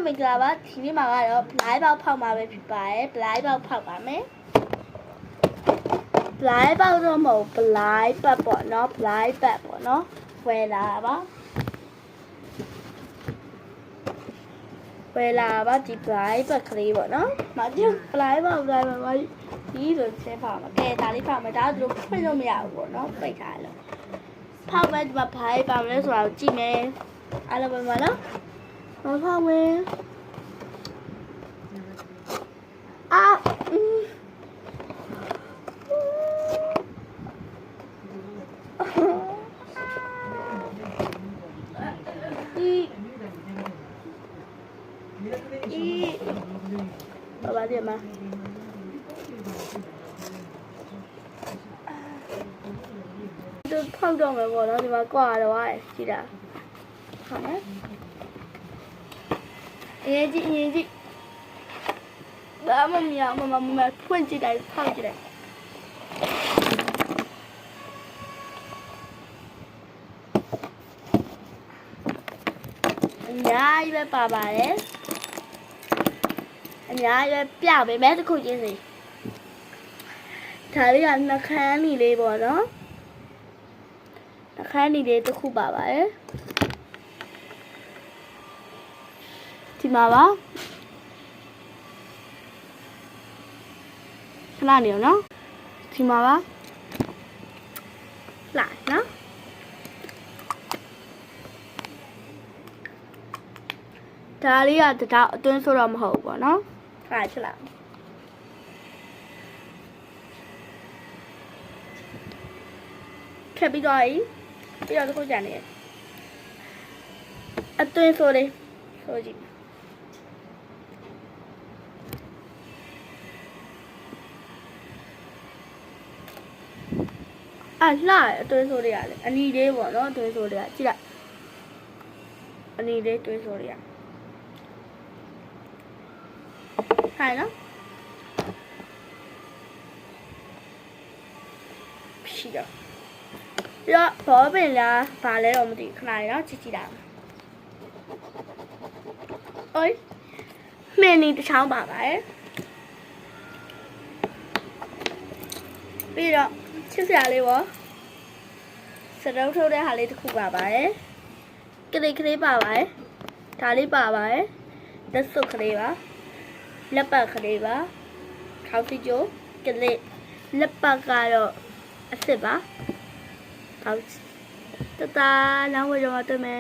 မင်္ဂလာပါဒီနေ့မှာကတော့ blind ပေါက်ဖောက်မှာပဲဖြစ်ပါတယ် blind ပေါက်ဖောက်ပါမယ် blind ပေါက်တော့မဟုတ် blind ပတ်ပေါ့နော် blind ပတ်ပေါ့နော်ဝယ်လာပါဒီ blind ပတ်ကလေးပေါ့နော်မကျ blind ပေါက်ပါဒီလိုဆဲဖောက်မှာကဲဒါလေးဖောက်မှာဒါတို့ဖွင့်လို့မရဘူးပေါ့နော်ပိတ်ထားလို့ဖောက်ပဲဒီမှာ blind ပေါက်လဲဆိုတာကိုကြည့်မယ်အားလုံးပဲမနော်မဖောက်ဝင်ဘာဒီမှာသူဖောက်တော့မယ်ပေါ့နော်ဒီမှာကွာတော့ဟာကြည့်တာဟုတ်မယ်အရင်ကြည့်ဘာမှမရမဖွင့်ကြည့်လိုက်ဖောက်ကြည့်လိုက်အများကြီးပဲပါပါတယ်အများကြီးပဲပြပေးမယ်တစ်ခုချင်းစီဒါလေးကနှခမ်းနီလေးပေါ့နော်နှခမ်းနီလေးတစ်ခုပါပါတယ်ဒီမှာပါခဏနေအောင်နော်ဒီမှာပါလာနော်ဒါလေးကတတော်အတွင်းဆိုတော့မဟုတ်ဘူးပေါ့နော်ခါချလာခက်ပြီးတော့ပြီးတော့တစ်ခုကြံနေအတွင်းဆိုလေးဆိုကြည့်လှအတွင်းဆိုလေးရတယ်အနီလေးပေါ့နော်အတွင်းဆိုလေးကကြည့်လိုက်အနီလေးအတွင်းဆိုလေးရခိုင်နော်ဖြစ်တော့ပြီးတော့ဘောပင်လားဘာလဲတော့မသိခဏလေးနော်ကြည့်တာအိုးမင်းနေတစ်ချောင်းပါပါတယ်ပြီးတော့ချစ်စရာလေးပေါ့စတုပ်ထုတ်တဲ့ဟာလေးတစ်ခုပါပါတယ်ကလေးပါပါတယ်ဒါလေးပါပါတယ်လက်စုပ်ကလေးပါလက်ပတ်ကလေးပါခေါင်းစီကျိုးကလေးလက်ပတ်ကတော့အစ်စ်ပါခေါင်းတတနားဝရမတမဲ